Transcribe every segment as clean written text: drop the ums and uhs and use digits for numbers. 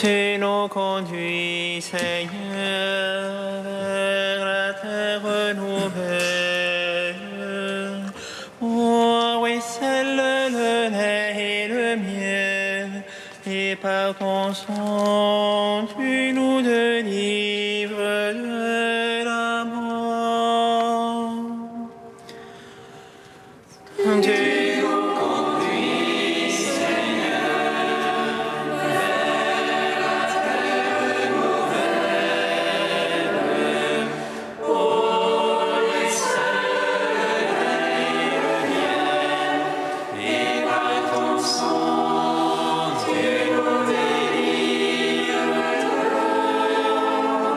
Tu nous conduis, Seigneur, vers la terre nouvelle, où ruisselle le lait et le miel, et par ton sang, tu nous délivres de la mort. Tu nous conduis, Seigneur, vers la terre nouvelle, où ruisselle le lait et le miel, et par ton sang, tu nous délivres de la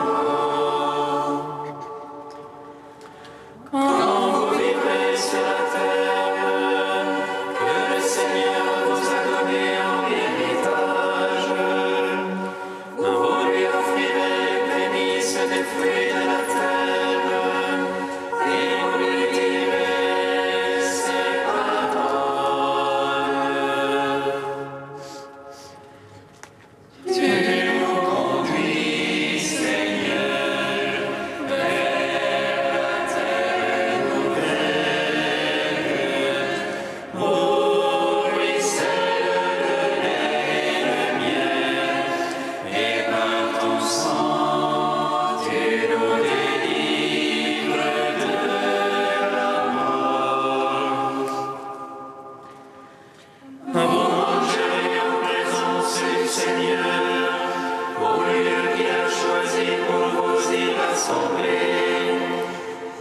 mort. Quand vous vivrez sur la terre, que le Seigneur vous a donné en héritage, vous lui offrirez les prémices des fruits de la terre, et vous lui direz ses paroles. Tu nous conduis, Seigneur, vers la terre nouvelle, où ruisselle le lait et le miel, et par ton sang, tu nous délivres de la mort. Vous mangerez en présence du Seigneur, au lieu qu'il a choisi pour vous y rassembler.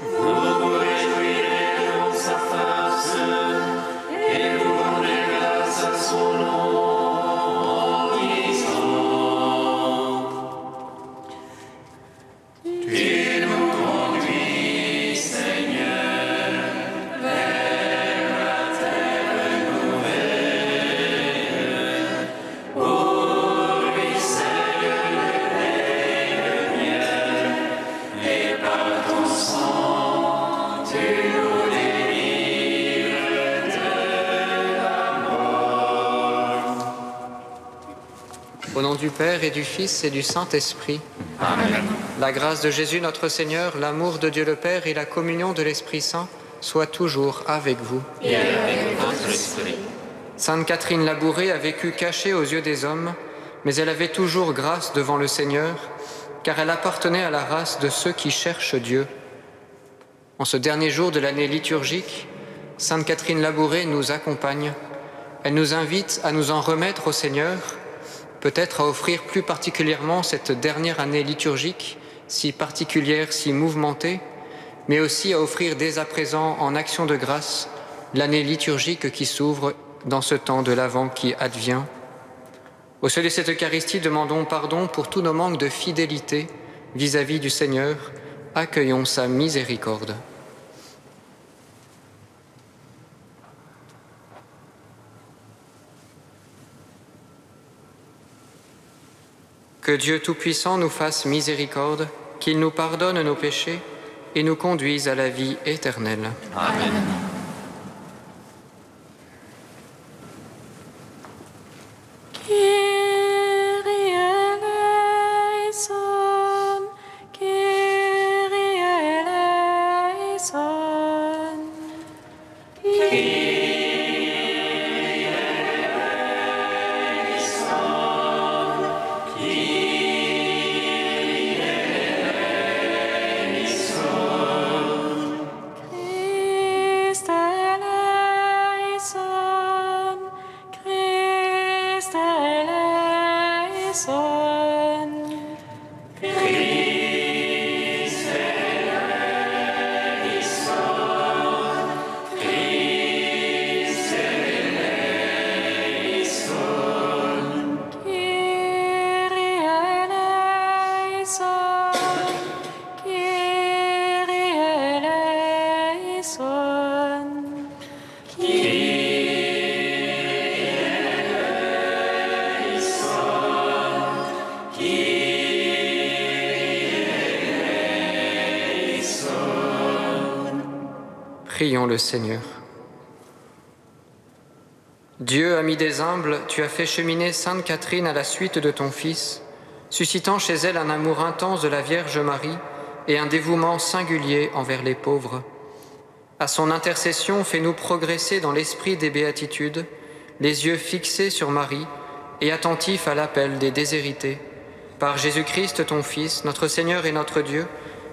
Vous vous réjouirez devant sa face, et vous rendrez grâce à son nom en disant: Tu nous conduis, Seigneur, vers la terre nouvelle, où ruisselle le lait et le miel, et par ton sang, tu nous délivres de la mort. Au nom du Père et du Fils et du Saint-Esprit. Amen. La grâce de Jésus notre Seigneur, l'amour de Dieu le Père et la communion de l'Esprit Saint soient toujours avec vous. Et avec votre esprit. Sainte Catherine Labouré a vécu cachée aux yeux des hommes, mais elle avait toujours grâce devant le Seigneur, car elle appartenait à la race de ceux qui cherchent Dieu. En ce dernier jour de l'année liturgique, Sainte Catherine Labouré nous accompagne. Elle nous invite à nous en remettre au Seigneur, peut-être à offrir plus particulièrement cette dernière année liturgique, si particulière, si mouvementée, mais aussi à offrir dès à présent en action de grâce l'année liturgique qui s'ouvre dans ce temps de l'Avent qui advient. Au seuil de cette Eucharistie, demandons pardon pour tous nos manques de fidélité vis-à-vis du Seigneur. Accueillons sa miséricorde. Que Dieu Tout-Puissant nous fasse miséricorde, qu'il nous pardonne nos péchés et nous conduise à la vie éternelle. Amen. Kyrie eleison, Kyrie eleison, Christ eleison, Christ eleison, Kyrie eleison, Kyrie eleison, Kyrie Prions le Seigneur. Dieu, ami des humbles, tu as fait cheminer Sainte Catherine à la suite de ton Fils, suscitant chez elle un amour intense de la Vierge Marie et un dévouement singulier envers les pauvres. À son intercession, fais-nous progresser dans l'esprit des béatitudes, les yeux fixés sur Marie et attentifs à l'appel des déshérités. Par Jésus-Christ, ton Fils, notre Seigneur et notre Dieu,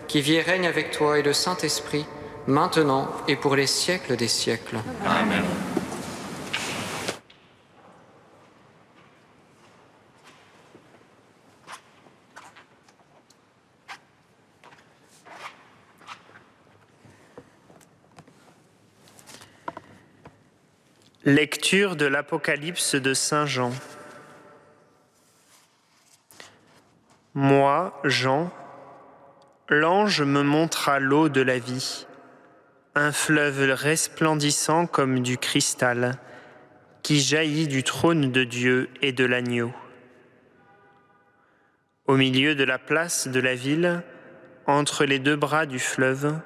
qui vit et règne avec toi et le Saint-Esprit, maintenant et pour les siècles des siècles. Amen. Lecture de l'Apocalypse de Saint Jean. Moi, Jean, l'ange me montra l'eau de la vie, un fleuve resplendissant comme du cristal, qui jaillit du trône de Dieu et de l'agneau. Au milieu de la place de la ville, entre les deux bras du fleuve,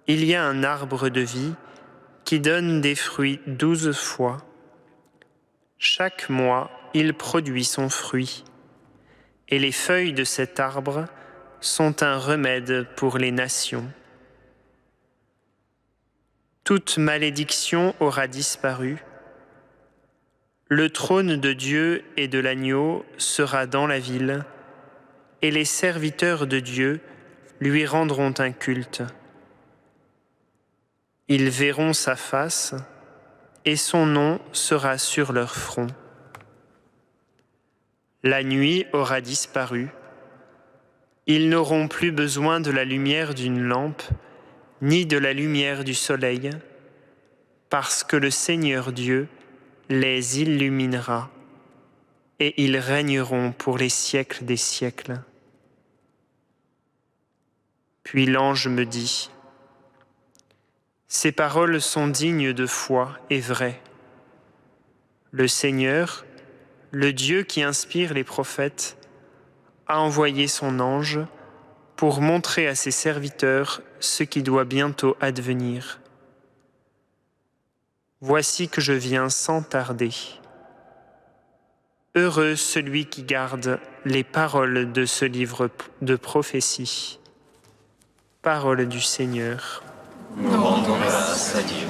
il y a un arbre de vie qui donne des fruits 12 fois. Chaque mois, il produit son fruit, et les feuilles de cet arbre sont un remède pour les nations. Toute malédiction aura disparu. Le trône de Dieu et de l'agneau sera dans la ville, et les serviteurs de Dieu lui rendront un culte. Ils verront sa face, et son nom sera sur leur front. La nuit aura disparu. Ils n'auront plus besoin de la lumière d'une lampe, ni de la lumière du soleil, parce que le Seigneur Dieu les illuminera, et ils régneront pour les siècles des siècles. Puis l'ange me dit : ces paroles sont dignes de foi et vraies. Le Seigneur, le Dieu qui inspire les prophètes, a envoyé son ange pour montrer à ses serviteurs ce qui doit bientôt advenir. Voici que je viens sans tarder. Heureux celui qui garde les paroles de ce livre de prophétie. Parole du Seigneur. Nous rendons grâce à Dieu.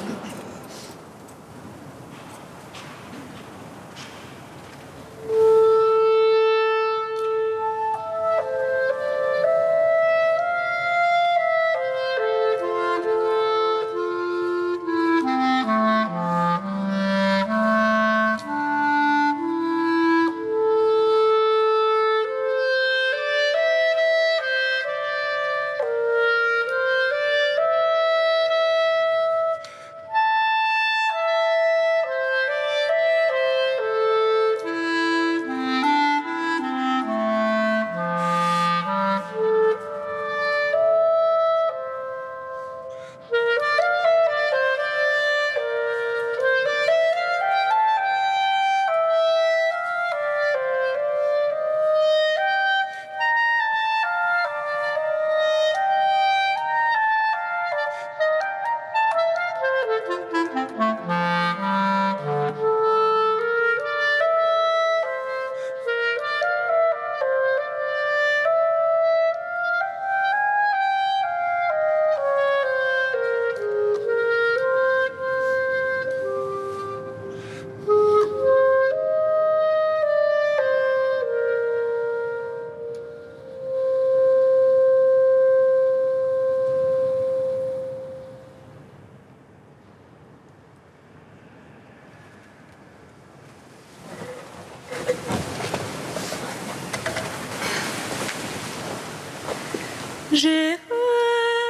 J'irai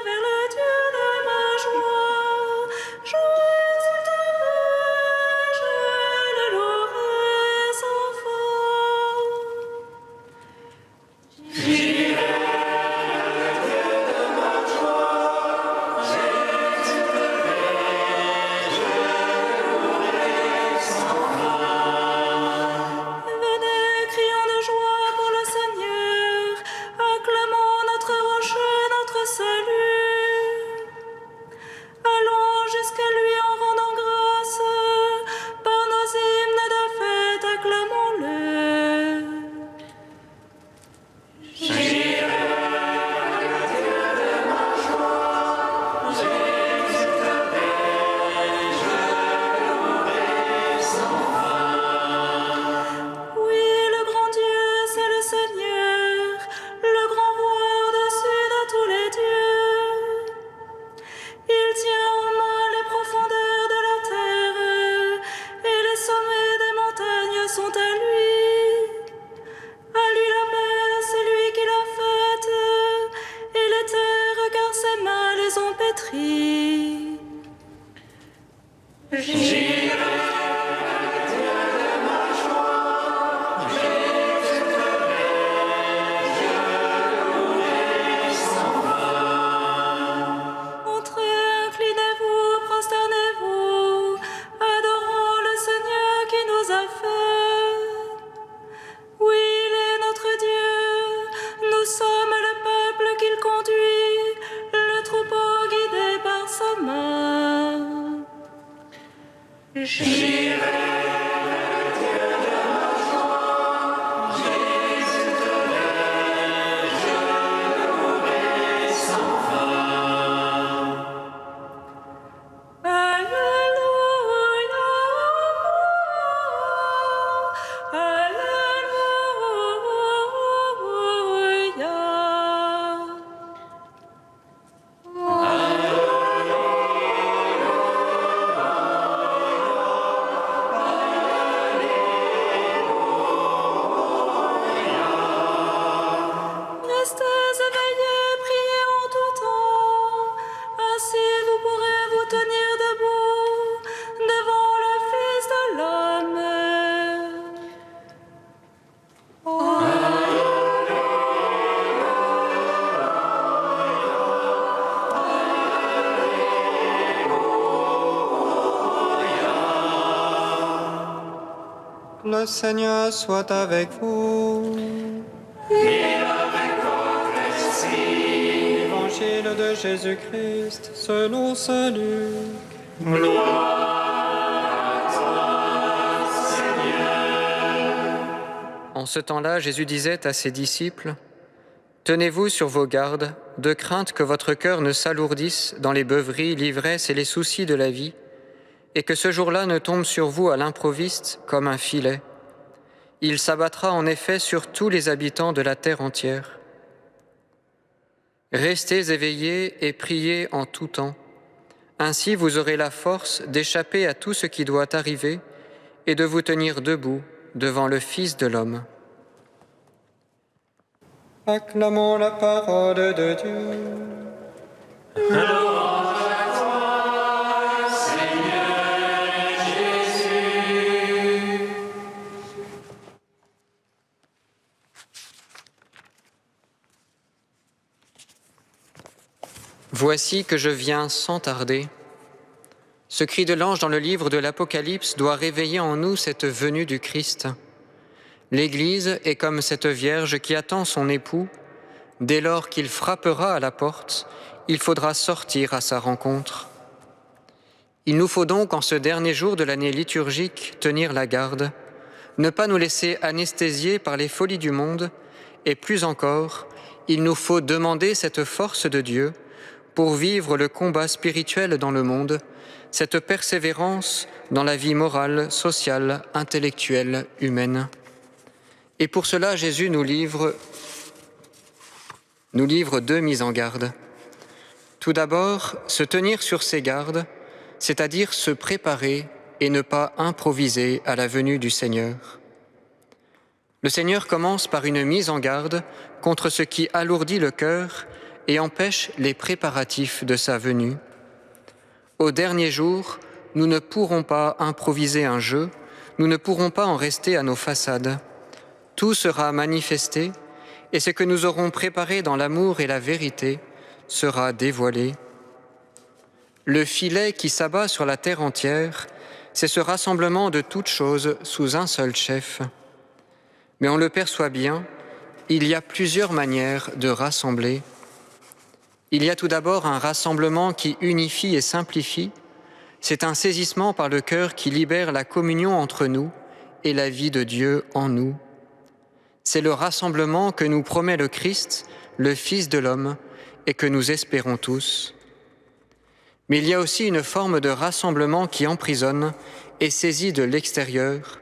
vers le Dieu de ma joie, je l'exalterai, je le louerai sans fin. J'irai vers le Dieu de ma joie, je l'exalterai, je le louerai sans fin. Venez, crions de joie pour le Seigneur, acclamons notre rocher, notre Restez éveillés, priez en tout temps. Ainsi vous pourrez vous tenir debout devant le Fils de l'homme. Le Seigneur soit avec vous. Évangile de Jésus-Christ selon saint Luc. En ce temps-là, Jésus disait à ses disciples : « Tenez-vous sur vos gardes, de crainte que votre cœur ne s'alourdisse dans les beuveries, l'ivresse et les soucis de la vie, et que ce jour-là ne tombe sur vous à l'improviste comme un filet. Il s'abattra en effet sur tous les habitants de la terre entière. Restez éveillés et priez en tout temps. Ainsi vous aurez la force d'échapper à tout ce qui doit arriver et de vous tenir debout devant le Fils de l'homme. » Acclamons la parole de Dieu. Voici que je viens sans tarder. Ce cri de l'ange dans le livre de l'Apocalypse doit réveiller en nous cette venue du Christ. L'Église est comme cette Vierge qui attend son époux. Dès lors qu'il frappera à la porte, il faudra sortir à sa rencontre. Il nous faut donc, en ce dernier jour de l'année liturgique, tenir la garde, ne pas nous laisser anesthésier par les folies du monde, et plus encore, il nous faut demander cette force de Dieu pour vivre le combat spirituel dans le monde, cette persévérance dans la vie morale, sociale, intellectuelle, humaine. Et pour cela, Jésus nous livre 2 mises en garde. Tout d'abord, se tenir sur ses gardes, c'est-à-dire se préparer et ne pas improviser à la venue du Seigneur. Le Seigneur commence par une mise en garde contre ce qui alourdit le cœur et empêche les préparatifs de sa venue. Au dernier jour, nous ne pourrons pas improviser un jeu, nous ne pourrons pas en rester à nos façades. Tout sera manifesté, et ce que nous aurons préparé dans l'amour et la vérité sera dévoilé. Le filet qui s'abat sur la terre entière, c'est ce rassemblement de toutes choses sous un seul chef. Mais on le perçoit bien, il y a plusieurs manières de rassembler. Il y a tout d'abord un rassemblement qui unifie et simplifie. C'est un saisissement par le cœur qui libère la communion entre nous et la vie de Dieu en nous. C'est le rassemblement que nous promet le Christ, le Fils de l'homme, et que nous espérons tous. Mais il y a aussi une forme de rassemblement qui emprisonne et saisit de l'extérieur.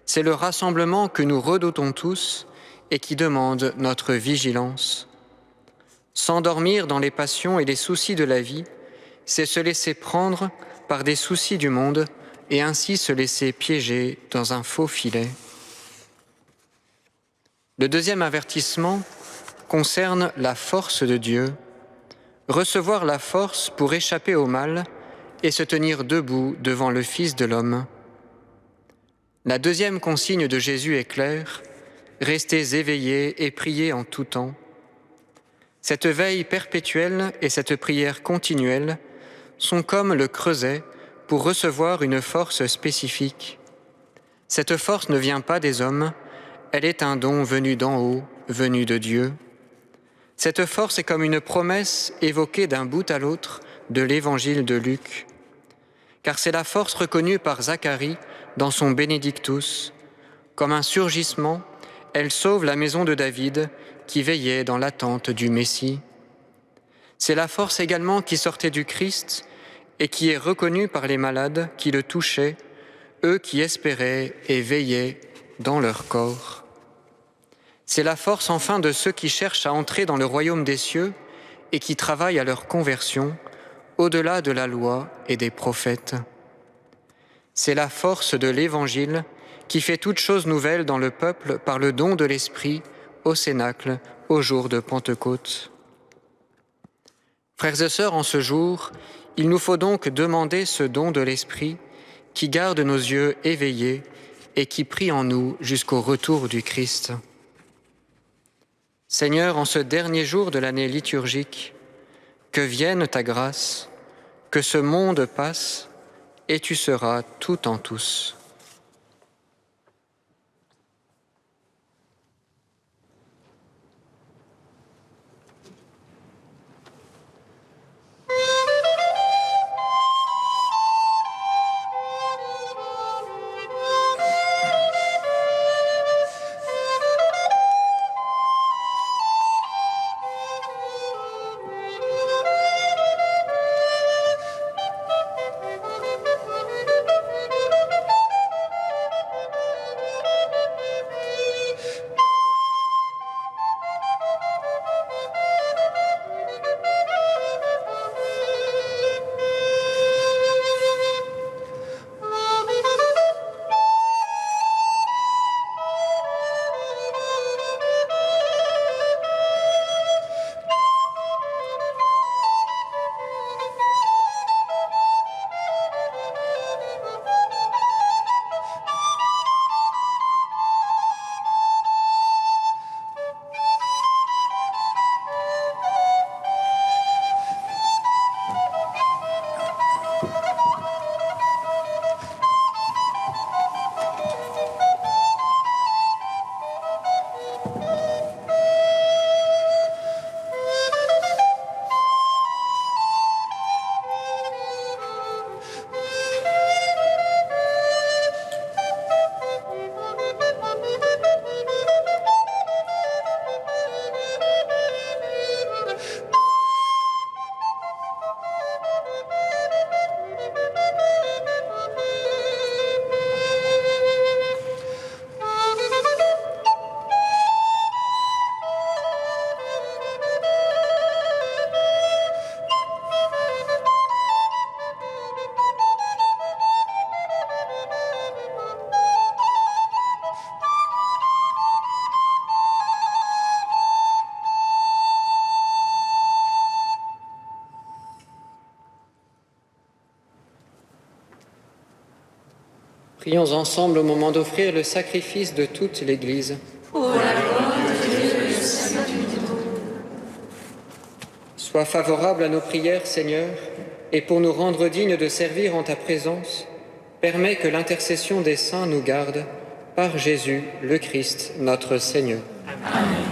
C'est le rassemblement que nous redoutons tous et qui demande notre vigilance. S'endormir dans les passions et les soucis de la vie, c'est se laisser prendre par des soucis du monde et ainsi se laisser piéger dans un faux filet. Le deuxième avertissement concerne la force de Dieu, recevoir la force pour échapper au mal et se tenir debout devant le Fils de l'homme. La deuxième consigne de Jésus est claire, restez éveillés et priez en tout temps. Cette veille perpétuelle et cette prière continuelle sont comme le creuset pour recevoir une force spécifique. Cette force ne vient pas des hommes, elle est un don venu d'en haut, venu de Dieu. Cette force est comme une promesse évoquée d'un bout à l'autre de l'évangile de Luc. car c'est la force reconnue par Zacharie dans son Benedictus. Comme un surgissement, elle sauve la maison de David qui veillait dans l'attente du Messie. C'est la force également qui sortait du Christ et qui est reconnue par les malades qui le touchaient, eux qui espéraient et veillaient dans leur corps. C'est la force enfin de ceux qui cherchent à entrer dans le royaume des cieux et qui travaillent à leur conversion au-delà de la loi et des prophètes. C'est la force de l'Évangile qui fait toutes choses nouvelles dans le peuple par le don de l'Esprit au Cénacle, au jour de Pentecôte. Frères et sœurs, en ce jour, il nous faut donc demander ce don de l'Esprit qui garde nos yeux éveillés et qui prie en nous jusqu'au retour du Christ. Seigneur, en ce dernier jour de l'année liturgique, que vienne ta grâce, que ce monde passe, et tu seras tout en tous. Prions ensemble au moment d'offrir le sacrifice de toute l'Église. Pour la gloire de Dieu et le salut du monde. Sois favorable à nos prières, Seigneur, et pour nous rendre dignes de servir en ta présence, permets que l'intercession des saints nous garde, par Jésus le Christ, notre Seigneur. Amen.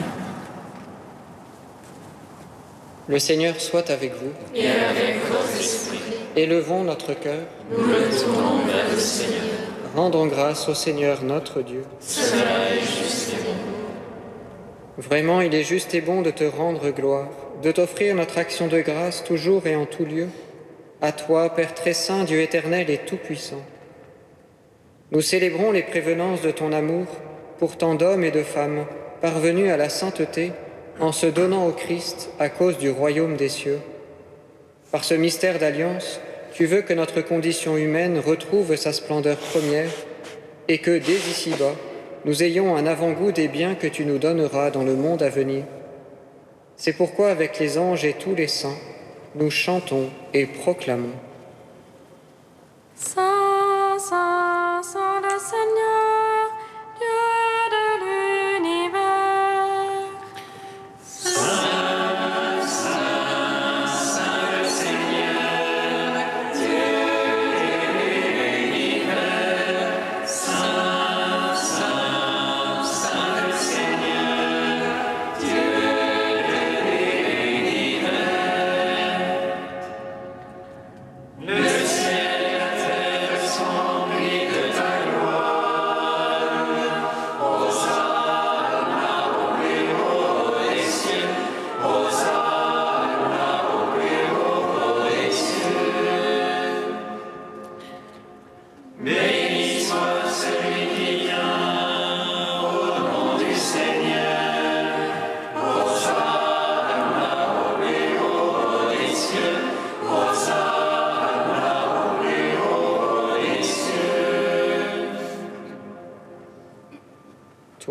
Le Seigneur soit avec vous. Et avec votre esprit, Élevons notre cœur. nous le tournons vers le Seigneur. Rendons grâce au Seigneur notre Dieu. Cela est juste et bon. Vraiment, il est juste et bon de te rendre gloire, de t'offrir notre action de grâce toujours et en tout lieu. À toi, Père très saint, Dieu éternel et tout-puissant. Nous célébrons les prévenances de ton amour pour tant d'hommes et de femmes parvenus à la sainteté en se donnant au Christ à cause du royaume des cieux. Par ce mystère d'alliance, tu veux que notre condition humaine retrouve sa splendeur première et que, dès ici-bas, nous ayons un avant-goût des biens que tu nous donneras dans le monde à venir. C'est pourquoi, avec les anges et tous les saints, nous chantons et proclamons. Saint, Saint, Saint le Seigneur, Dieu de l'univers. Le ciel et la terre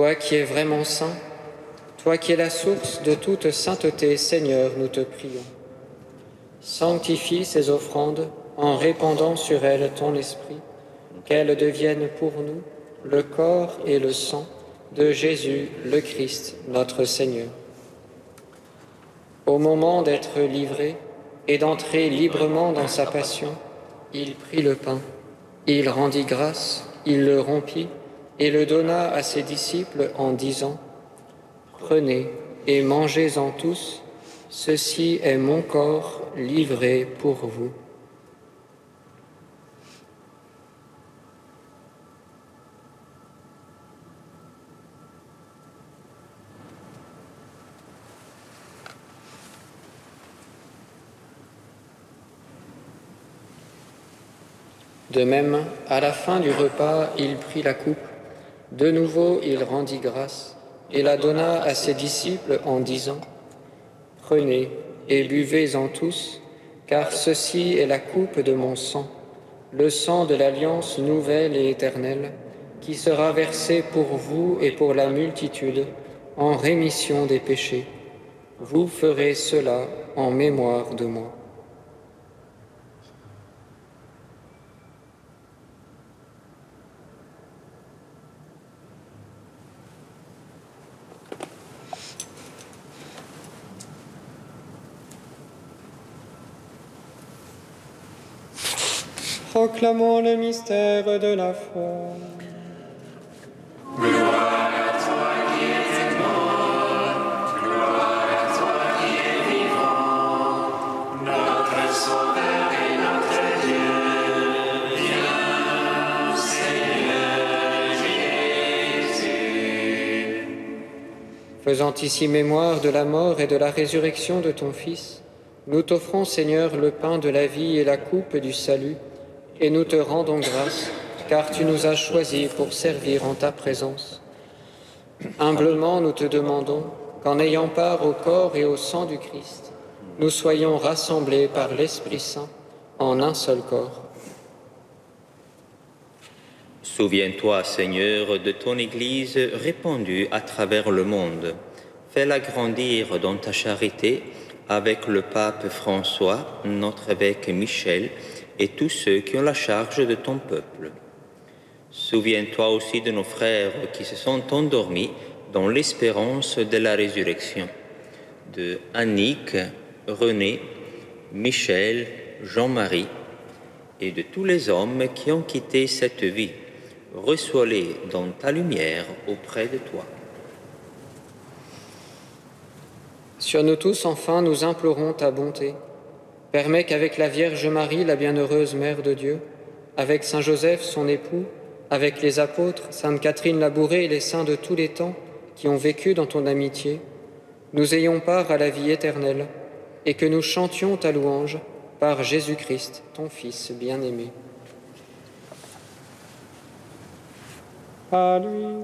Toi qui es vraiment saint, toi qui es la source de toute sainteté, Seigneur, nous te prions. Sanctifie ces offrandes en répandant sur elles ton esprit, qu'elles deviennent pour nous le corps et le sang de Jésus le Christ, notre Seigneur. Au moment d'être livré et d'entrer librement dans sa passion, il prit le pain, il rendit grâce, il le rompit et le donna à ses disciples en disant : « Prenez et mangez-en tous, ceci est mon corps livré pour vous. » De même, à la fin du repas, il prit la coupe. De nouveau, il rendit grâce et la donna à ses disciples en disant : « Prenez et buvez-en tous, car ceci est la coupe de mon sang, le sang de l'alliance nouvelle et éternelle, qui sera versé pour vous et pour la multitude en rémission des péchés. Vous ferez cela en mémoire de moi. » Proclamons le mystère de la foi. Gloire à toi qui es mort, gloire à toi qui es vivant, notre Sauveur et notre Dieu. Viens, Seigneur Jésus. Faisant ici mémoire de la mort et de la résurrection de ton Fils, nous t'offrons, Seigneur, le pain de la vie et la coupe du salut, et nous te rendons grâce, car tu nous as choisis pour servir en ta présence. Humblement, nous te demandons qu'en ayant part au corps et au sang du Christ, nous soyons rassemblés par l'Esprit Saint en un seul corps. Souviens-toi, Seigneur, de ton Église répandue à travers le monde. Fais-la grandir dans ta charité avec le pape François, notre évêque Michel, et tous ceux qui ont la charge de ton peuple. Souviens-toi aussi de nos frères qui se sont endormis dans l'espérance de la résurrection, de Annick, René, Michel, Jean-Marie, et de tous les hommes qui ont quitté cette vie. Reçois-les dans ta lumière auprès de toi. Sur nous tous, enfin, nous implorons ta bonté. Permets qu'avec la Vierge Marie, la bienheureuse Mère de Dieu, avec Saint Joseph, son époux, avec les apôtres, Sainte Catherine Labourée et les saints de tous les temps qui ont vécu dans ton amitié, nous ayons part à la vie éternelle et que nous chantions ta louange par Jésus-Christ, ton Fils bien-aimé. À lui,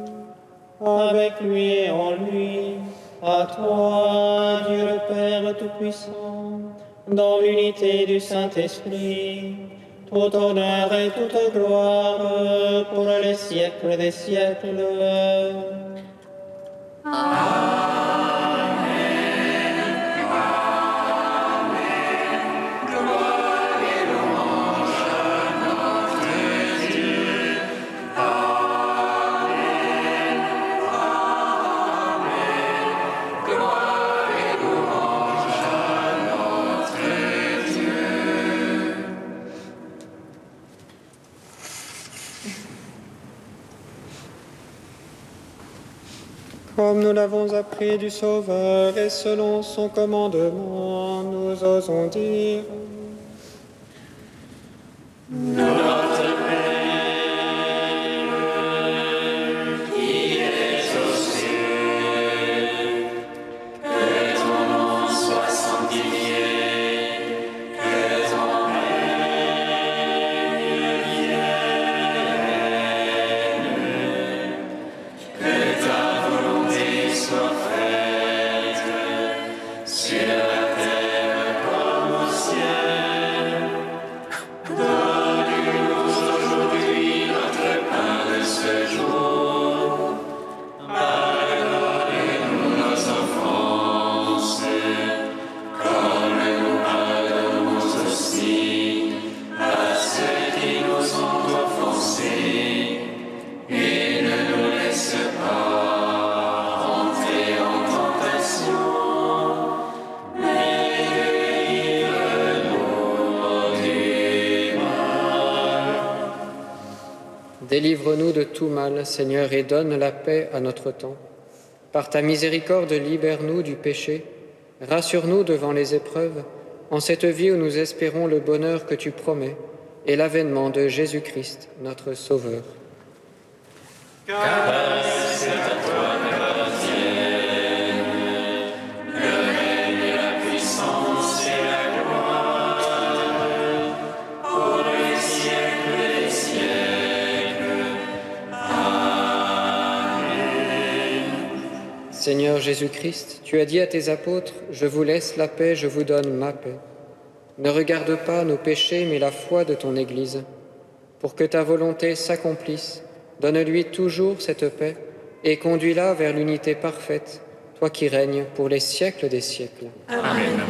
avec lui et en lui, à toi, Dieu le Père Tout-Puissant, dans l'unité du Saint-Esprit, tout honneur et toute gloire pour les siècles des siècles. Comme nous l'avons appris du Sauveur et selon son commandement, nous osons dire : Donne-nous Délivre-nous de tout mal, Seigneur, et donne la paix à notre temps. Par ta miséricorde, libère-nous du péché. Rassure-nous devant les épreuves, en cette vie où nous espérons le bonheur que tu promets et l'avènement de Jésus-Christ, notre Sauveur. Seigneur Jésus-Christ, tu as dit à tes apôtres, « Je vous laisse la paix, je vous donne ma paix. » Ne regarde pas nos péchés, mais la foi de ton Église. Pour que ta volonté s'accomplisse, donne-lui toujours cette paix et conduis-la vers l'unité parfaite, toi qui règnes pour les siècles des siècles. Amen.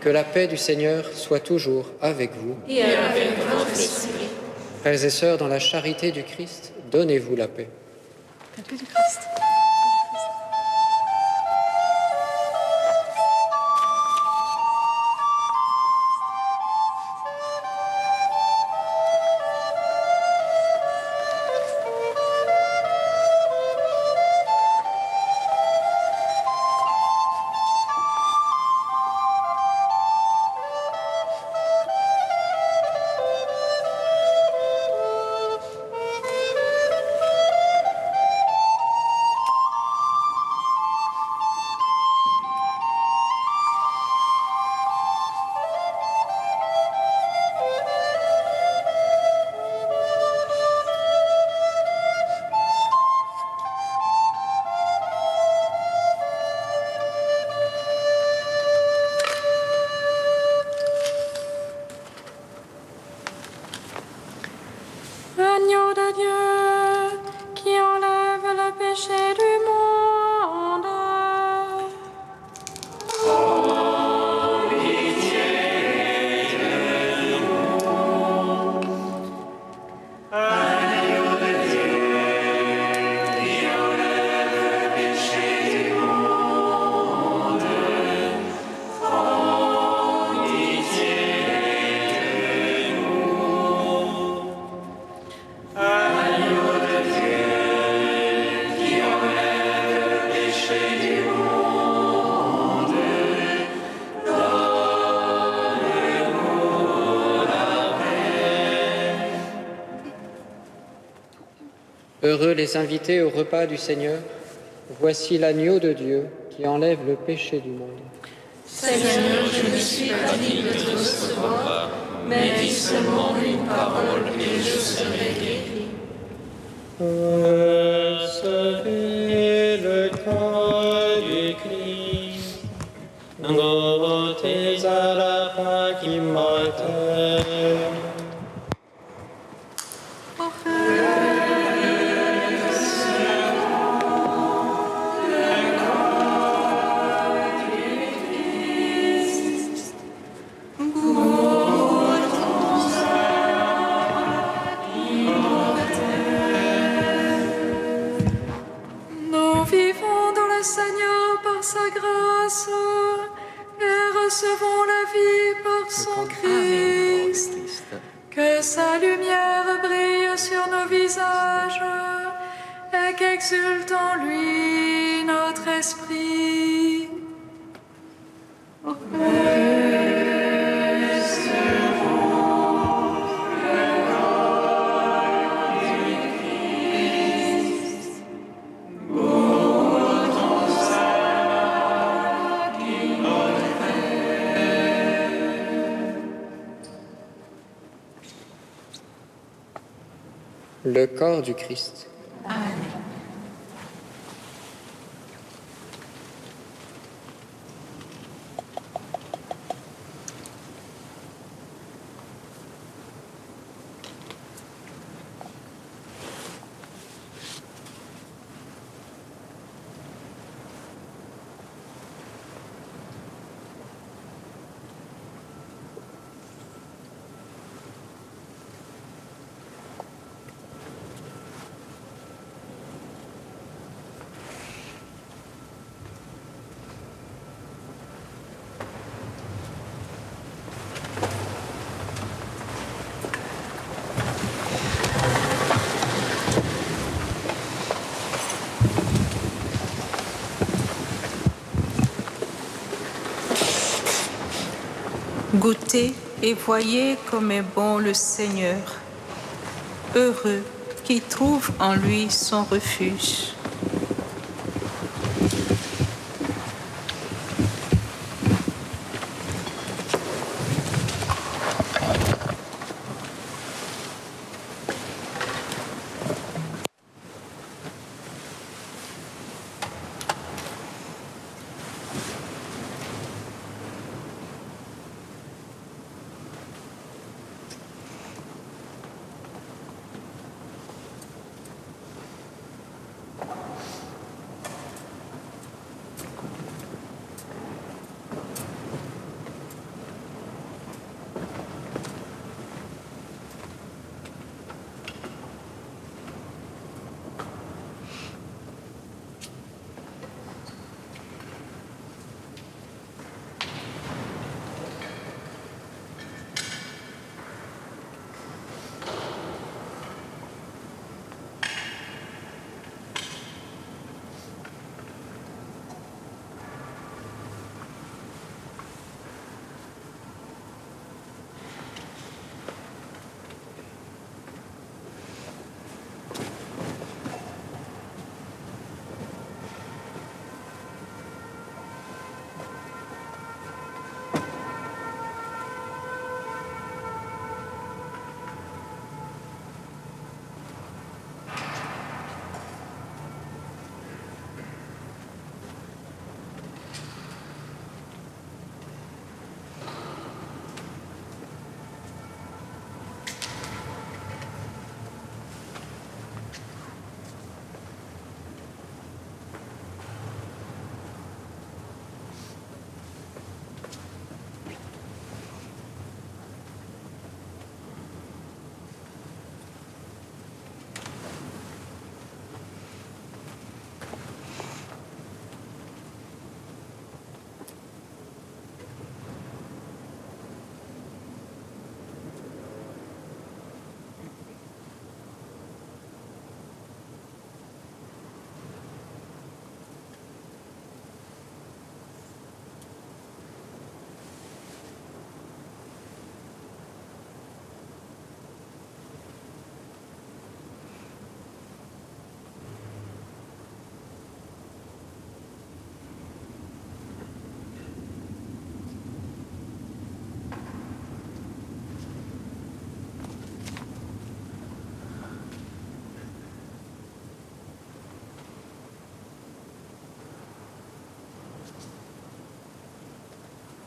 Que la paix du Seigneur soit toujours avec vous. Et avec votre esprit. Frères et sœurs, dans la charité du Christ, donnez-vous la paix. La paix du Christ. Agneau de Dieu, qui enlève le péché du monde. Heureux les invités au repas du Seigneur. Voici l'agneau de Dieu qui enlève le péché du monde. Seigneur, je ne suis pas digne de te recevoir, mais dis seulement une parole et je serai guéri. Recevez le corps du Christ, goûtez à la Pâque immortelle. Nous vivons dans le Seigneur par sa grâce et recevons la vie par son Christ. Que sa lumière brille sur nos visages et qu'exulte en lui notre esprit. Le corps du Christ. Goûtez et voyez comme est bon le Seigneur. Heureux qui trouve en lui son refuge.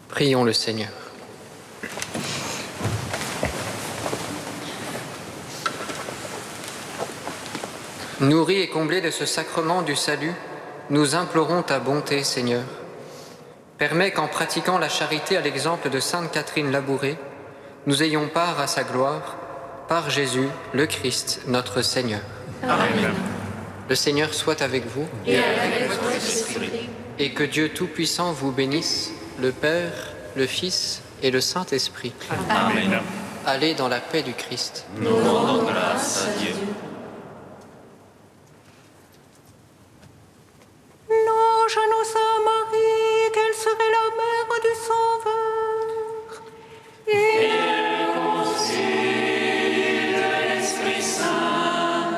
Prions le Seigneur. Nourris et comblés de ce sacrement du salut, nous implorons ta bonté, Seigneur. Permets qu'en pratiquant la charité à l'exemple de Sainte Catherine Labouré, nous ayons part à sa gloire, par Jésus, le Christ, notre Seigneur. Amen. Le Seigneur soit avec vous. Et avec votre esprit. Et que Dieu Tout-Puissant vous bénisse, le Père, le Fils et le Saint-Esprit. Amen. Allez dans la paix du Christ. Nous rendons grâce à Dieu. Louange à nous Sainte Marie, qu'elle serait la mère du Sauveur. Et Concile de l'Esprit Saint,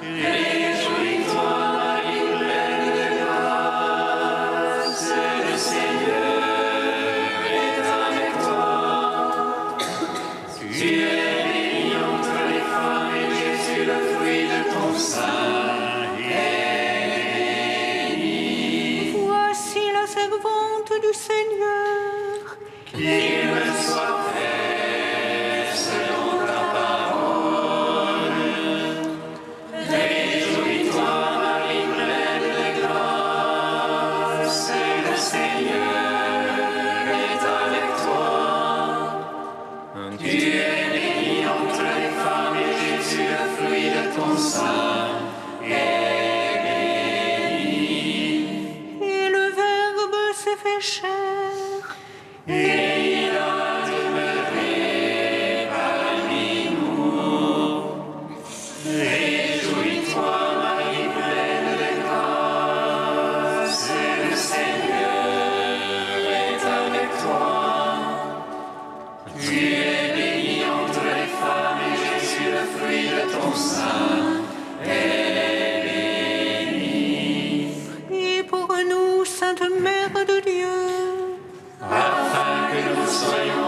réjouis-toi, Marie pleine de grâce, le Seigneur est avec toi. Tu es bénie entre les femmes et Jésus, le fruit de ton sein, est béni. voici la servante du Seigneur. Qu'il me soit fait selon ta parole. Réjouis-toi, Marie pleine de grâce, le Seigneur est avec toi. Tu es bénie entre les femmes et Jésus, le fruit de ton sein, est béni. Et le Verbe s'est fait chair. Et il a demeuré parmi nous. Réjouis-toi, Marie pleine de grâce, le Seigneur est avec toi. soyons